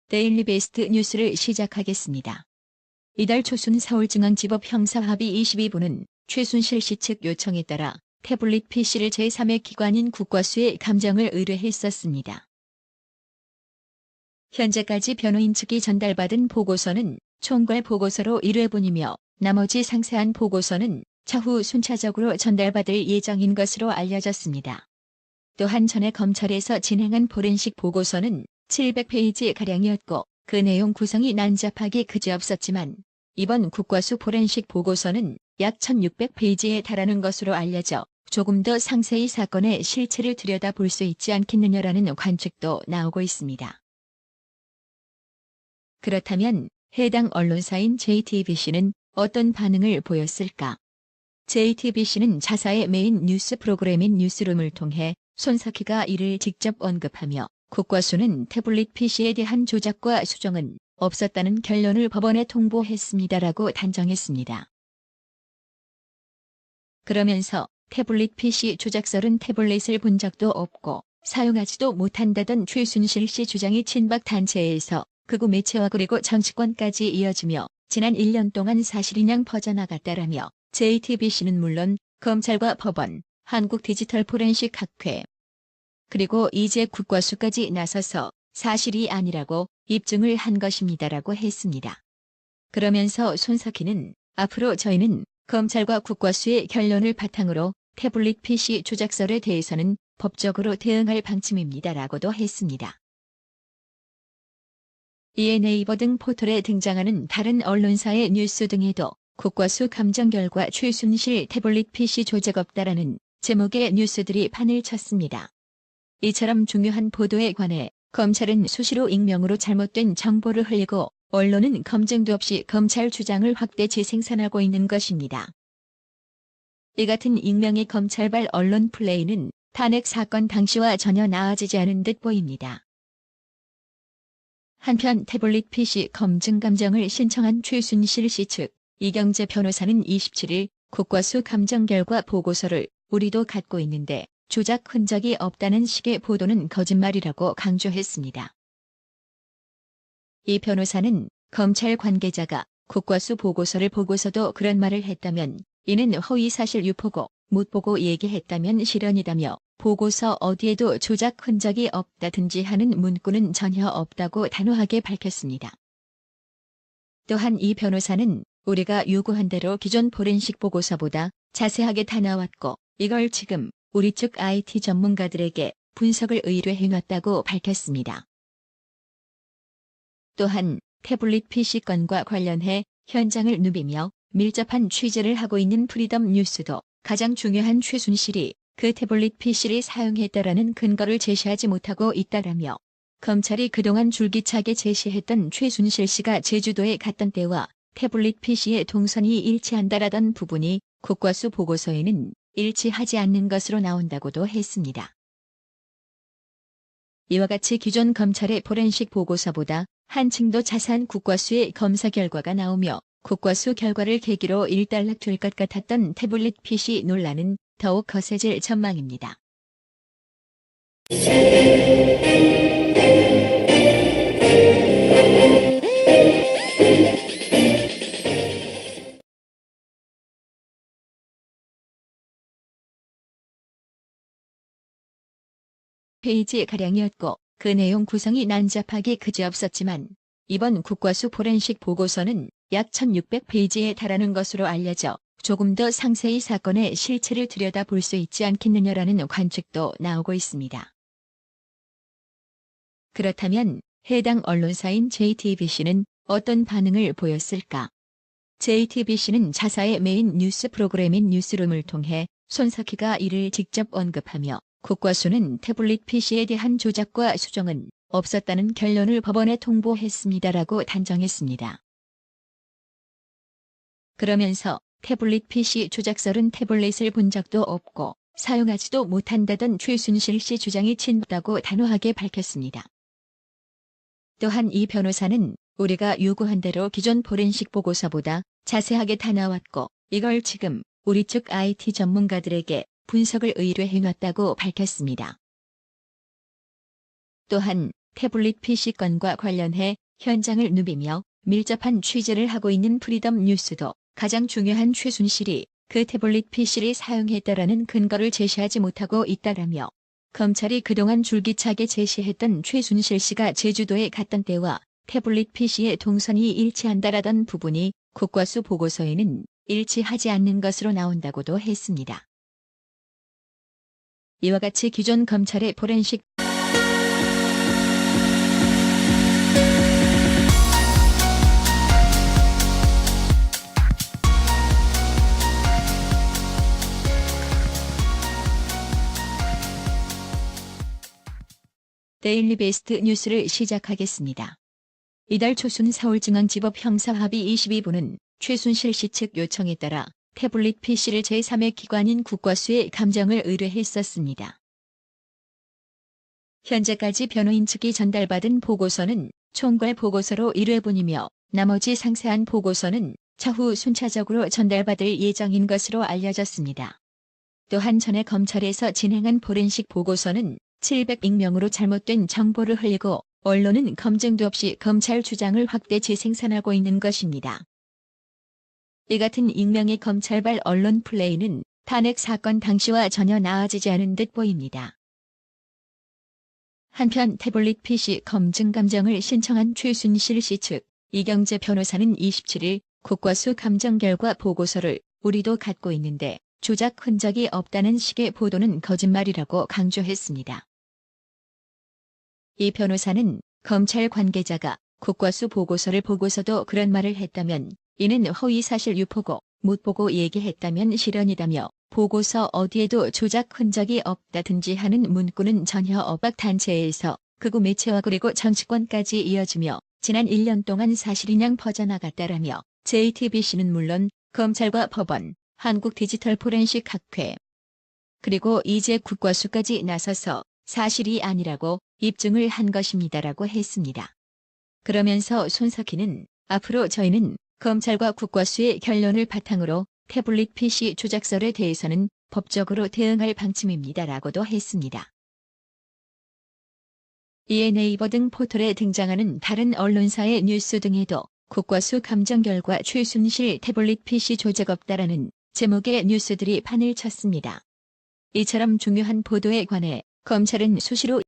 데일리 베스트 뉴스를 시작하겠습니다. 이달 초순 서울중앙지법 형사합의 22부는 최순실 씨 측 요청에 따라 태블릿 PC를 제3의 기관인 국과수에 감정을 의뢰했었습니다. 현재까지 변호인 측이 전달받은 보고서는 총괄 보고서로 1회분이며 나머지 상세한 보고서는 차후 순차적으로 전달받을 예정인 것으로 알려졌습니다. 또한 전에 검찰에서 진행한 포렌식 보고서는 700페이지가량이었고 그 내용 구성이 난잡하기 그지없었지만 이번 국과수 포렌식 보고서는 약 1600페이지에 달하는 것으로 알려져 조금 더 상세히 사건의 실체를 들여다볼 수 있지 않겠느냐라는 관측도 나오고 있습니다. 그렇다면 해당 언론사인 JTBC는 어떤 반응을 보였을까? JTBC는 자사의 메인 뉴스 프로그램인 뉴스룸을 통해 손석희가 이를 직접 언급하며 국과수는 태블릿 PC에 대한 조작과 수정은 없었다는 결론을 법원에 통보했습니다라고 단정했습니다. 그러면서 태블릿 PC 조작설은 태블릿을 본 적도 없고 사용하지도 못한다던 최순실 씨 주장이 친박 단체에서 극우 매체와 그리고 정치권까지 이어지며 지난 1년 동안 사실인양 퍼져나갔다라며 JTBC는 물론 검찰과 법원, 한국디지털포렌식학회 그리고 이제 국과수까지 나서서 사실이 아니라고 입증을 한 것입니다라고 했습니다. 그러면서 손석희는 앞으로 저희는 검찰과 국과수의 결론을 바탕으로 태블릿 PC 조작설에 대해서는 법적으로 대응할 방침입니다라고도 했습니다. 이에 네이버 등 포털에 등장하는 다른 언론사의 뉴스 등에도 국과수 감정 결과 최순실 태블릿 PC 조작 없다라는 제목의 뉴스들이 판을 쳤습니다. 이처럼 중요한 보도에 관해 검찰은 수시로 익명으로 잘못된 정보를 흘리고 언론은 검증도 없이 검찰 주장을 확대 재생산하고 있는 것입니다. 이 같은 익명의 검찰발 언론 플레이는 탄핵 사건 당시와 전혀 나아지지 않은 듯 보입니다. 한편 태블릿 PC 검증 감정을 신청한 최순실 씨 측 이경재 변호사는 27일 국과수 감정 결과 보고서를 우리도 갖고 있는데 조작 흔적이 없다는 식의 보도는 거짓말이라고 강조했습니다. 이 변호사는 검찰 관계자가 국과수 보고서를 보고서도 그런 말을 했다면 이는 허위사실 유포고 못 보고 얘기했다면 실언이다며 보고서 어디에도 조작 흔적이 없다든지 하는 문구는 전혀 없다고 단호하게 밝혔습니다. 또한 이 변호사는 우리가 요구한 대로 기존 포렌식 보고서보다 자세하게 다 나왔고 이걸 지금 우리 측 IT 전문가들에게 분석을 의뢰해놨다고 밝혔습니다. 또한 태블릿 PC 건과 관련해 현장을 누비며 밀접한 취재를 하고 있는 프리덤 뉴스도 가장 중요한 최순실이 그 태블릿 PC를 사용했다라는 근거를 제시하지 못하고 있다라며 검찰이 그동안 줄기차게 제시했던 최순실 씨가 제주도에 갔던 때와 태블릿 PC의 동선이 일치한다라던 부분이 국과수 보고서에는 일치하지 않는 것으로 나온다고도 했습니다. 이와 같이 기존 검찰의 포렌식 보고서보다 한층 더 자세한 국과수의 검사 결과가 나오며 국과수 결과를 계기로 일단락될 것 같았던 태블릿 PC 논란은 더욱 거세질 전망입니다. 페이지가량이었고 그 내용 구성이 난잡하기 그지없었지만 이번 국과수 포렌식 보고서는 약 1600페이지에 달하는 것으로 알려져 조금 더 상세히 사건의 실체를 들여다볼 수 있지 않겠느냐라는 관측도 나오고 있습니다. 그렇다면 해당 언론사인 JTBC는 어떤 반응을 보였을까? JTBC는 자사의 메인 뉴스 프로그램인 뉴스룸을 통해 손석희가 이를 직접 언급하며 국과수는 태블릿 PC에 대한 조작과 수정은 없었다는 결론을 법원에 통보했습니다라고 단정했습니다. 그러면서 태블릿 PC 조작설은 태블릿을 본 적도 없고 사용하지도 못한다던 최순실 씨 주장이 친박다고 단호하게 밝혔습니다. 또한 이 변호사는 우리가 요구한 대로 기존 포렌식 보고서보다 자세하게 다 나왔고 이걸 지금 우리 측 IT 전문가들에게 분석을 의뢰해놨다고 밝혔습니다. 또한 태블릿 PC 건과 관련해 현장을 누비며 밀접한 취재를 하고 있는 프리덤 뉴스도 가장 중요한 최순실이 그 태블릿 PC를 사용했다라는 근거를 제시하지 못하고 있다라며 검찰이 그동안 줄기차게 제시했던 최순실 씨가 제주도에 갔던 때와 태블릿 PC의 동선이 일치한다라던 부분이 국과수 보고서에는 일치하지 않는 것으로 나온다고도 했습니다. 이와 같이 기존 검찰의 포렌식 데일리 베스트 뉴스를 시작하겠습니다. 이달 초순 서울중앙지법 형사합의 22부는 최순실 씨 측 요청에 따라 태블릿 PC를 제3의 기관인 국과수에 감정을 의뢰했었습니다. 현재까지 변호인 측이 전달받은 보고서는 총괄 보고서로 1회분이며 나머지 상세한 보고서는 차후 순차적으로 전달받을 예정인 것으로 알려졌습니다. 또한 전에 검찰에서 진행한 포렌식 보고서는 700익명으로 잘못된 정보를 흘리고 언론은 검증도 없이 검찰 주장을 확대 재생산하고 있는 것입니다. 이 같은 익명의 검찰발 언론 플레이는 탄핵 사건 당시와 전혀 나아지지 않은 듯 보입니다. 한편 태블릿 PC 검증 감정을 신청한 최순실 씨 측 이경재 변호사는 27일 국과수 감정 결과 보고서를 우리도 갖고 있는데 조작 흔적이 없다는 식의 보도는 거짓말이라고 강조했습니다. 이 변호사는 검찰 관계자가 국과수 보고서를 보고서도 그런 말을 했다면 이는 허위사실 유포고 못 보고 얘기했다면 실언이다며 보고서 어디에도 조작 흔적이 없다든지 하는 문구는 전혀 억압단체에서 극우 매체와 그리고 정치권까지 이어지며 지난 1년 동안 사실인양 퍼져나갔다라며 JTBC는 물론 검찰과 법원, 한국디지털포렌식학회 그리고 이제 국과수까지 나서서 사실이 아니라고 입증을 한 것입니다라고 했습니다. 그러면서 손석희는 앞으로 저희는 검찰과 국과수의 결론을 바탕으로 태블릿 PC 조작설에 대해서는 법적으로 대응할 방침입니다라고도 했습니다. 이에 네이버 등 포털에 등장하는 다른 언론사의 뉴스 등에도 국과수 감정 결과 최순실 태블릿 PC 조작 없다라는 제목의 뉴스들이 판을 쳤습니다. 이처럼 중요한 보도에 관해 검찰은 수시로